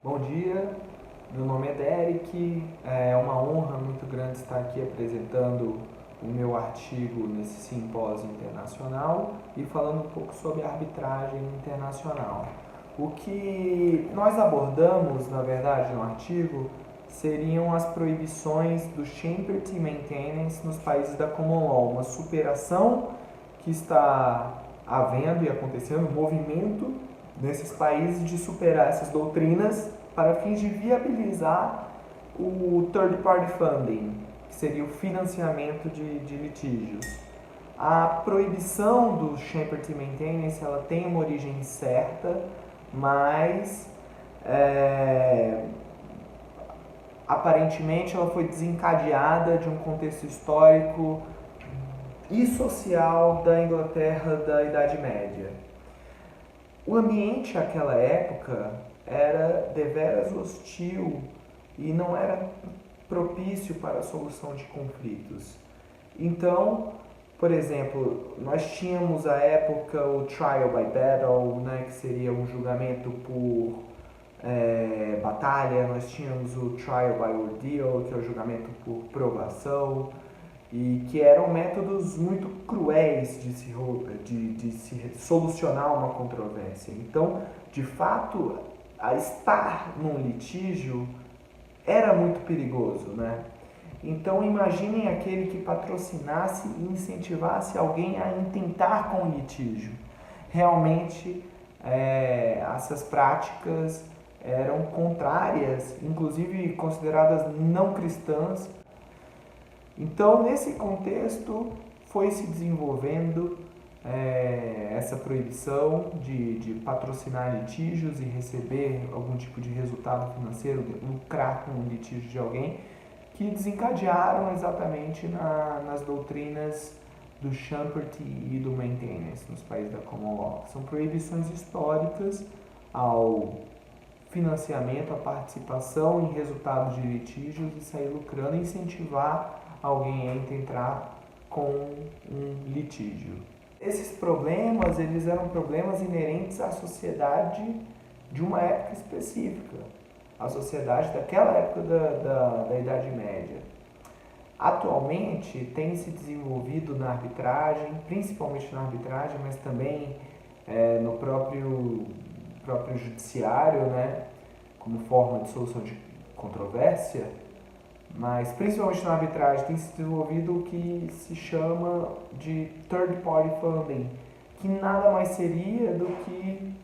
Bom dia, meu nome é Derek, é uma honra muito grande estar aqui apresentando o meu artigo nesse simpósio internacional e falando um pouco sobre arbitragem internacional. O que nós abordamos, na verdade, no artigo seriam as proibições do Champerty Maintenance nos países da Common Law, uma superação que está havendo e acontecendo, um movimento nesses países de superar essas doutrinas para fins de viabilizar o third party funding, que seria o financiamento de litígios. A proibição do Champerty Maintenance ela tem uma origem certa, mas aparentemente ela foi desencadeada de um contexto histórico e social da Inglaterra da Idade Média. O ambiente naquela época era deveras hostil e não era propício para a solução de conflitos. Então, por exemplo, nós tínhamos à época o trial by battle, né, que seria um julgamento por batalha, nós tínhamos o trial by ordeal, que é o julgamento por provação, e que eram métodos muito cruéis de se solucionar uma controvérsia. Então, de fato, a estar num litígio era muito perigoso, né? Então, imaginem aquele que patrocinasse e incentivasse alguém a intentar com o litígio. Realmente, essas práticas eram contrárias, inclusive consideradas não cristãs. Então, nesse contexto, foi se desenvolvendo essa proibição de patrocinar litígios e receber algum tipo de resultado financeiro, lucrar com o litígio de alguém, que desencadearam exatamente nas doutrinas do Champerty e do Maintenance nos países da Common Law. São proibições históricas ao financiamento, à participação em resultados de litígios e sair lucrando e incentivar alguém a entrar com um litígio. Esses problemas, eles eram problemas inerentes à sociedade de uma época específica, a sociedade daquela época da Idade Média. Atualmente tem se desenvolvido na arbitragem, principalmente na arbitragem, mas também no próprio judiciário, né, como forma de solução de controvérsia, mas principalmente na arbitragem tem se desenvolvido o que se chama de third party funding, que nada mais seria do que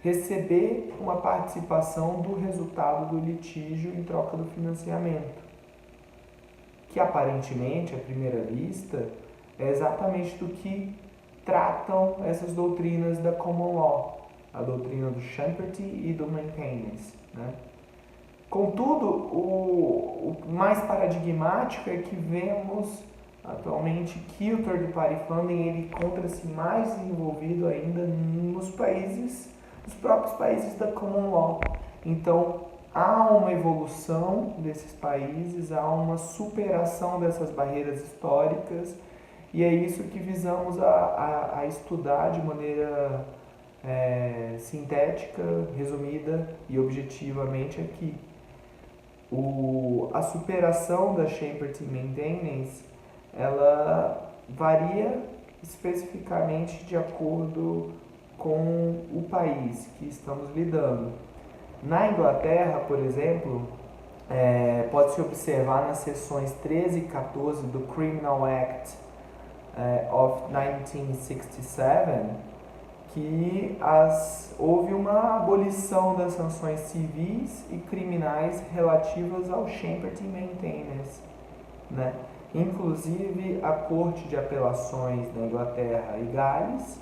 receber uma participação do resultado do litígio em troca do financiamento, que aparentemente, à primeira vista, é exatamente do que tratam essas doutrinas da Common Law, a doutrina do Champerty e do Maintenance, né? Contudo, o mais paradigmático é que vemos atualmente que o third party funding ele encontra-se mais envolvido ainda nos próprios países da Common Law. Então, há uma evolução desses países, há uma superação dessas barreiras históricas e é isso que visamos a estudar de maneira sintética, resumida e objetivamente aqui. A superação da Champerty Maintenance ela varia especificamente de acordo com o país que estamos lidando. Na Inglaterra, por exemplo, pode-se observar nas seções 13 e 14 do Criminal Act of 1967 que houve uma abolição das sanções civis e criminais relativas ao Champerty Maintenance, né? Inclusive, a Corte de Apelações da Inglaterra e Gales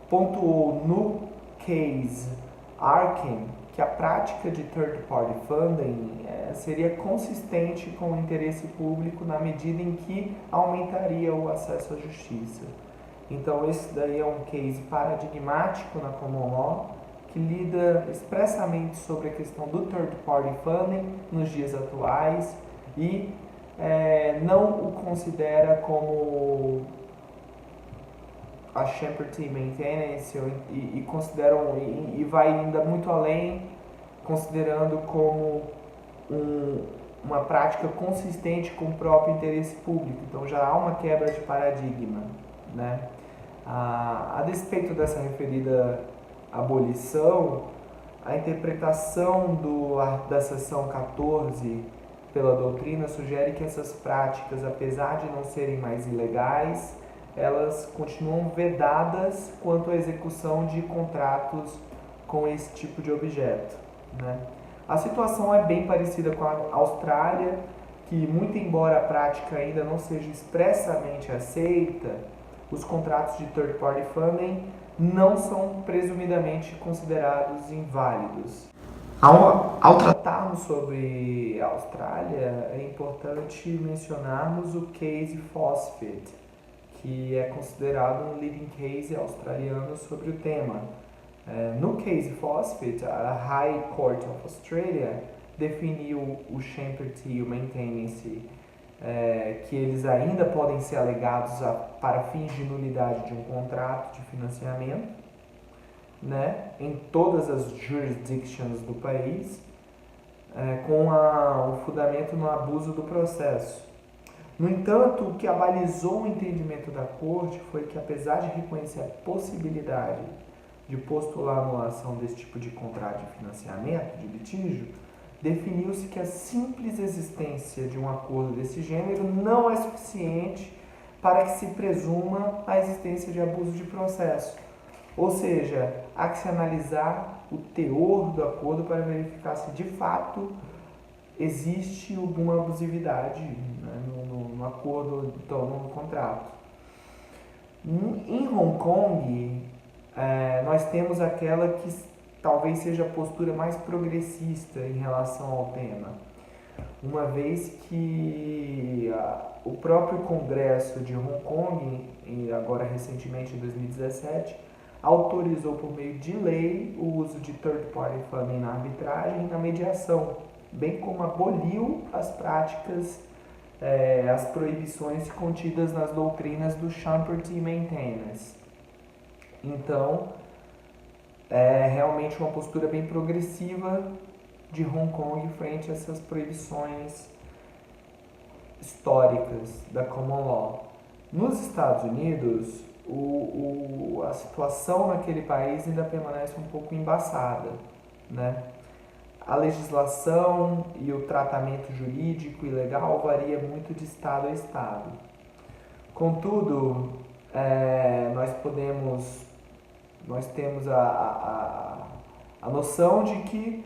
pontuou no case Arkin que a prática de third party funding seria consistente com o interesse público na medida em que aumentaria o acesso à justiça. Então, esse daí é um case paradigmático na Common Law, que lida expressamente sobre a questão do third party funding nos dias atuais e não o considera como a Champerty Maintenance e consideram e vai ainda muito além considerando como uma prática consistente com o próprio interesse público. Então já há uma quebra de paradigma, né? A despeito dessa referida abolição, a interpretação da seção 14 pela doutrina sugere que essas práticas, apesar de não serem mais ilegais, elas continuam vedadas quanto à execução de contratos com esse tipo de objeto, né? A situação é bem parecida com a Austrália, que, muito embora a prática ainda não seja expressamente aceita, os contratos de third party funding não são presumidamente considerados inválidos. Ao tratarmos sobre a Austrália, é importante mencionarmos o case Fawcett, que é considerado um leading case australiano sobre o tema. No case Fawcett, a High Court of Australia definiu o Champerty e o Maintenance, que eles ainda podem ser alegados para fins de nulidade de um contrato de financiamento, né, em todas as jurisdictions do país, com o fundamento no abuso do processo. No entanto, o que abalizou o entendimento da Corte foi que, apesar de reconhecer a possibilidade de postular a anulação desse tipo de contrato de financiamento, de litígio, definiu-se que a simples existência de um acordo desse gênero não é suficiente para que se presuma a existência de abuso de processo. Ou seja, há que se analisar o teor do acordo para verificar se de fato existe alguma abusividade, né, no acordo, então, no contrato. Em Hong Kong, nós temos aquela que talvez seja a postura mais progressista em relação ao tema, uma vez que o próprio Congresso de Hong Kong, agora recentemente em 2017, autorizou por meio de lei o uso de third party funding na arbitragem e na mediação, bem como aboliu as práticas, as proibições contidas nas doutrinas do Champerty e Maintenance. Então, é realmente uma postura bem progressiva de Hong Kong frente a essas proibições históricas da Common Law. Nos Estados Unidos, a situação naquele país ainda permanece um pouco embaçada, né? A legislação e o tratamento jurídico e legal varia muito de estado a estado. Contudo, nós temos a noção de que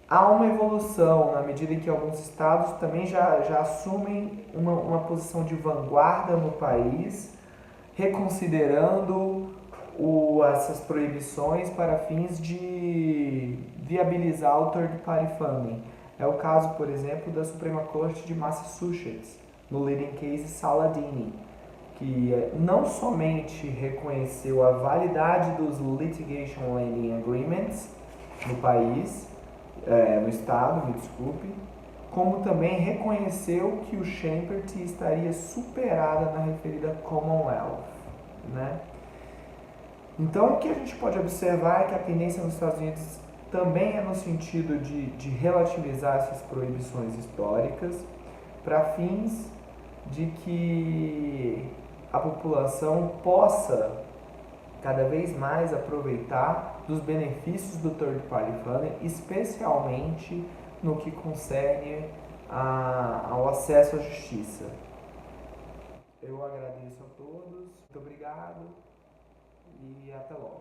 há uma evolução na medida em que alguns estados também já assumem uma posição de vanguarda no país, reconsiderando essas proibições para fins de viabilizar o third party funding. É o caso, por exemplo, da Suprema Corte de Massachusetts, no leading case Saladini, que não somente reconheceu a validade dos Litigation Lending Agreements no país, no estado, me desculpe, como também reconheceu que o Champerty estaria superada na referida Commonwealth, né? Então, o que a gente pode observar é que a tendência nos Estados Unidos também é no sentido de relativizar essas proibições históricas para fins de que a população possa cada vez mais aproveitar dos benefícios do third party funding, especialmente no que concerne ao acesso à justiça. Eu agradeço a todos, muito obrigado e até logo.